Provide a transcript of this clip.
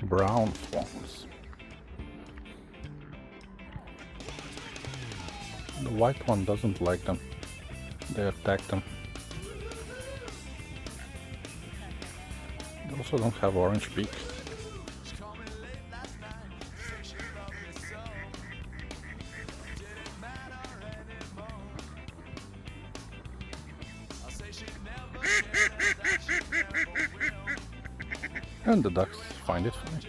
Brown swans. The white one doesn't like them. They attack them. They also don't have orange beak. And the ducks find it funny.